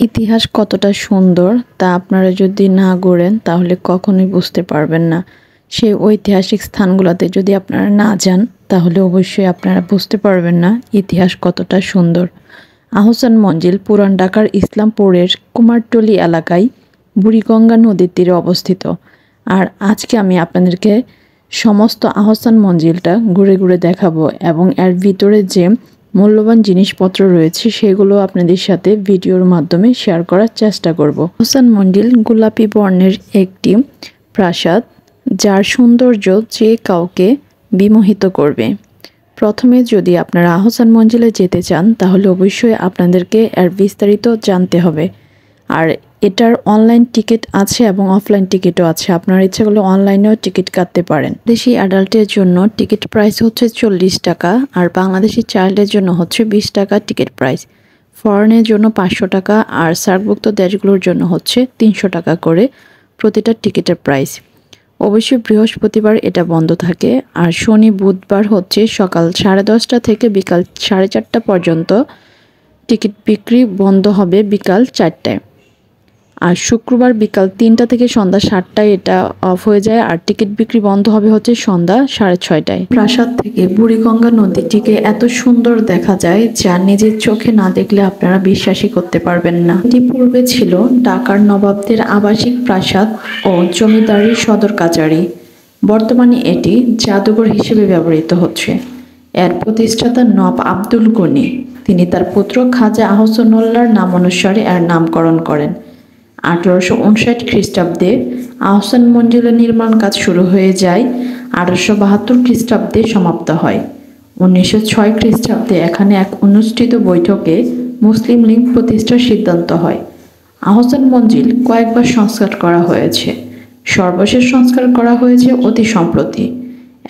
ইতিহাস কতটা সুন্দর তা আপনারা যদি না ঘোরেন তাহলে কখনোই বুঝতে পারবেন না। সেই ঐতিহাসিক স্থানগুলোতে যদি আপনারা না যান তাহলে অবশ্যই আপনারা বুঝতে পারবেন না ইতিহাস কতটা সুন্দর। আহসান মঞ্জিল পুরান ঢাকার ইসলামপুরের কুমারটুলি এলাকায় বুড়িগঙ্গা নদীর তীরে অবস্থিত। আর আজকে আমি আপনাদেরকে সমস্ত আহসান মঞ্জিলটা ঘুরে ঘুরে দেখাবো এবং এর ভিতরে যে মূল্যবান জিনিসপত্র রয়েছে সেগুলো আপনাদের সাথে ভিডিওর মাধ্যমে শেয়ার করার চেষ্টা করব। আহসান মঞ্জিল গোলাপি বর্ণের একটি প্রাসাদ, যার সৌন্দর্য যে কাউকে বিমোহিত করবে। প্রথমে যদি আপনারা আহসান মঞ্জিলে যেতে চান তাহলে অবশ্যই আপনাদেরকে এর বিস্তারিত জানতে হবে। আর এটার অনলাইন টিকিট আছে এবং অফলাইন টিকিটও আছে, আপনার ইচ্ছা করলে অনলাইনেও টিকিট কাটতে পারেন। দেশি অ্যাডাল্টের জন্য টিকিট প্রাইস হচ্ছে 40 টাকা, আর বাংলাদেশি চাইল্ডের জন্য হচ্ছে 20 টাকা টিকিট প্রাইস। ফরেনের জন্য 500 টাকা, আর সার্কভুক্ত দেশগুলোর জন্য হচ্ছে 300 টাকা করে প্রতিটা টিকিটের প্রাইস। অবশ্যই বৃহস্পতিবার এটা বন্ধ থাকে, আর শনি বুধবার হচ্ছে সকাল 10:30 থেকে বিকাল 4:30 পর্যন্ত টিকিট বিক্রি বন্ধ হবে বিকাল 4টায়। আর শুক্রবার বিকাল 3টা থেকে সন্ধ্যা 7টায় এটা অফ হয়ে যায়, আর টিকিট বিক্রি বন্ধ হবে হচ্ছে সন্ধ্যা 6:30টায়। প্রাসাদ থেকে বুড়িগঙ্গা নদীটিকে এত সুন্দর দেখা যায় যা নিজের চোখে না দেখলে আপনারা বিশ্বাসই করতে পারবেন না। এটি পূর্বে ছিল ঢাকার নবাবদের আবাসিক প্রাসাদ ও জমিদারি সদর কাচারি। বর্তমানে এটি জাদুঘর হিসেবে ব্যবহৃত হচ্ছে। এর প্রতিষ্ঠাতা নবাব আব্দুল গনি, তিনি তার পুত্র খাজা আহসানুল্লাহর নাম অনুসারে এর নামকরণ করেন। 1859 খ্রিস্টাব্দে আহসান মঞ্জিলের নির্মাণ কাজ শুরু হয়ে যায়, 1872 খ্রিস্টাব্দে সমাপ্ত হয়। 1906 খ্রিস্টাব্দে এখানে এক অনুষ্ঠিত বৈঠকে মুসলিম লীগ প্রতিষ্ঠার সিদ্ধান্ত হয়। আহসান মঞ্জিল কয়েকবার সংস্কার করা হয়েছে, সর্বশেষ সংস্কার করা হয়েছে অতি সম্প্রতি।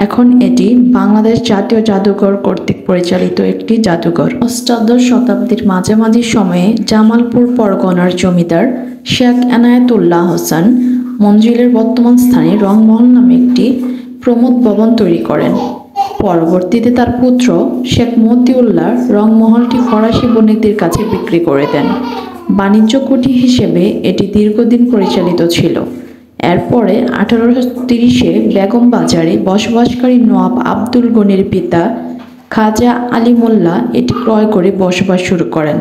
এখন এটি বাংলাদেশ জাতীয় জাদুঘর কর্তৃক পরিচালিত একটি জাদুঘর। অষ্টাদশ শতাব্দীর মাঝামাঝি সময়ে জামালপুর পরগনার জমিদার শেখ এনায়েতুল্লাহ হোসেন মঞ্জিলের বর্তমান স্থানে রংমহল নামে একটি প্রমোদ ভবন তৈরি করেন। পরবর্তীতে তার পুত্র শেখ মতিউল্লাহ রংমহলটি ফরাসি বণিকদের কাছে বিক্রি করে দেন। বাণিজ্য কুঠি হিসেবে এটি দীর্ঘদিন পরিচালিত ছিল। এরপরে 1830-এ বেগম বাজারে বসবাসকারী নওয়াব আব্দুল গনির পিতা খাজা আলিমুল্লাহ এটি ক্রয় করে বসবাস শুরু করেন।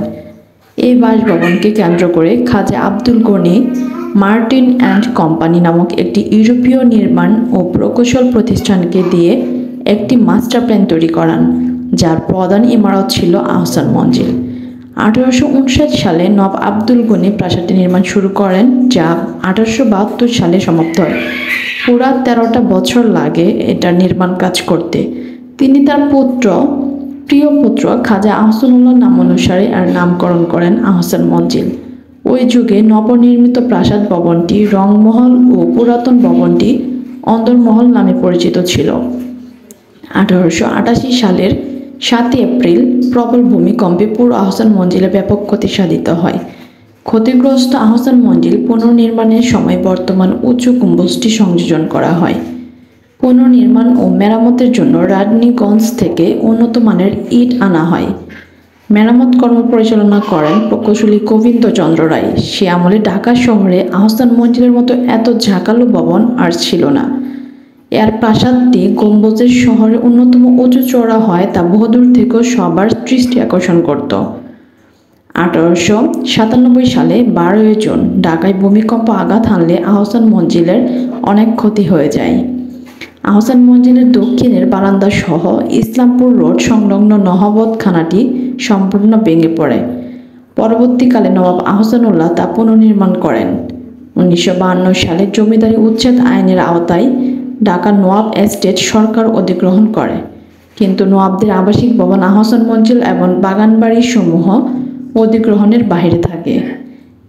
এই বাসভবনকে কেন্দ্র করে Khwaja Abdul Gani Martin and company নামক একটি ইউরোপীয় নির্মাণ ও প্রকৌশল প্রতিষ্ঠানকে দিয়ে একটি মাস্টার প্ল্যান তৈরি করান, যার প্রধান ইমারত ছিল আহসান মঞ্জিল। 1859 সালে নবাব আব্দুল গনি প্রাসাদটি নির্মাণ শুরু করেন, যা 1872 সালে সমাপ্ত হয়। পুরা 13টা বছর লাগে এটার নির্মাণ কাজ করতে। তিনি তার প্রিয় পুত্র খাজা আহসানুল্লাহ নাম অনুসারে এর নামকরণ করেন আহসান মঞ্জিল। ওই যুগে নবনির্মিত প্রাসাদ ভবনটি রংমহল ও পুরাতন ভবনটি অন্দরমহল নামে পরিচিত ছিল। 1888 সালের 7 এপ্রিল প্রবল ভূমিকম্পে পুরো আহসান মঞ্জিলে ব্যাপক ক্ষতি সাধিত হয়। ক্ষতিগ্রস্ত আহসান মঞ্জিল পুনর্নির্মাণের সময় বর্তমান উঁচু গম্বুজটি সংযোজন করা হয়। পুনর্নির্মাণ ও মেরামতের জন্য রাজনীগঞ্জ থেকে উন্নত মানের ইট আনা হয়। মেরামত কর্ম পরিচালনা করেন প্রকৌশলী গোবিন্দ চন্দ্র রায়। সে আমলে ঢাকা শহরে আহসান মঞ্জিলের মতো এত ঝাঁকালো ভবন আর ছিল না। এর প্রাসাদটি গম্বুজের শহরে অন্যতম উঁচু চওড়া হয়, তা বহুদূর থেকেও সবার দৃষ্টি আকর্ষণ করত। 1897 সালে 12 জুন ঢাকায় ভূমিকম্প আঘাত হানলে আহসান মঞ্জিলের অনেক ক্ষতি হয়ে যায়। আহসান মঞ্জিলের দক্ষিণের বারান্দা সহ ইসলামপুর রোড সংলগ্ন নহবত খানাটি সম্পূর্ণ ভেঙে পড়ে। পরবর্তীকালে নবাব আহসানুল্লাহ তা পুনর্নির্মাণ করেন। 1952 সালে জমিদারি উচ্ছেদ আইনের আওতায় ঢাকা নওয়াব এস্টেট সরকার অধিগ্রহণ করে, কিন্তু নওয়াবদের আবাসিক ভবন আহসান মঞ্জিল এবং বাগানবাড়ি সমূহ অধিগ্রহণের বাইরে থাকে।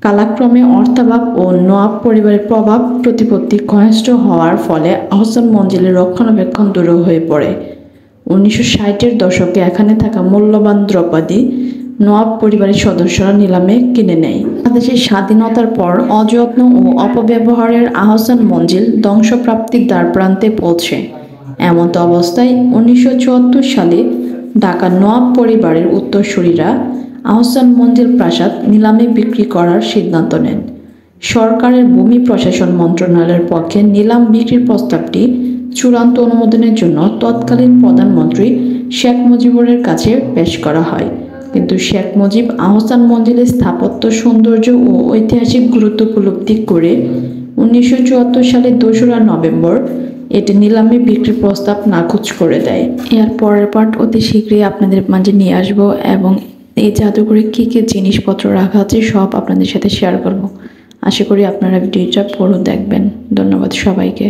কালাক্রমে অর্থাভাব ও নওয়াব পরিবারের প্রভাব প্রতিপত্তি ঘনিষ্ঠ হওয়ার ফলে আহসান মঞ্জিলের রক্ষণাবেক্ষণ দুরূহ হয়ে পড়ে। 1960-এর দশকে এখানে থাকা মূল্যবান দ্রব্যাদি নওয়াব পরিবারের সদস্যরা নিলামে কিনে নেয়। বাংলাদেশের স্বাধীনতার পর অযত্ন ও অপব্যবহারের আহসান মঞ্জিল ধ্বংসপ্রাপ্তির দ্বারপ্রান্তে পৌঁছে। এমত অবস্থায় 1974 সালে ঢাকা নওয়াব পরিবারের উত্তরসূরিরা আহসান মঞ্জিল প্রাসাদ নিলামে বিক্রি করার সিদ্ধান্ত নেন। সরকারের ভূমি প্রশাসন মন্ত্রণালয়ের পক্ষে নিলাম বিক্রির প্রস্তাবটি চূড়ান্ত অনুমোদনের জন্য তৎকালীন প্রধানমন্ত্রী শেখ মুজিবুরের কাছে পেশ করা হয়। কিন্তু শেখ মুজিব আহসান মঞ্জিলের স্থাপত্য সৌন্দর্য ও ঐতিহাসিক গুরুত্ব উপলব্ধি করে 1974 সালের 2রা নভেম্বর এটি নিলামে বিক্রির প্রস্তাব নাকচ করে দেয়। এর পরের পার্ট অতি শীঘ্রই আপনাদের মাঝে নিয়ে আসবো এবং এই জাদুঘরে কী কী জিনিসপত্র রাখা আছে সব আপনাদের সাথে শেয়ার করব। আশা করি আপনারা ভিডিওটা পুরো দেখবেন। ধন্যবাদ সবাইকে।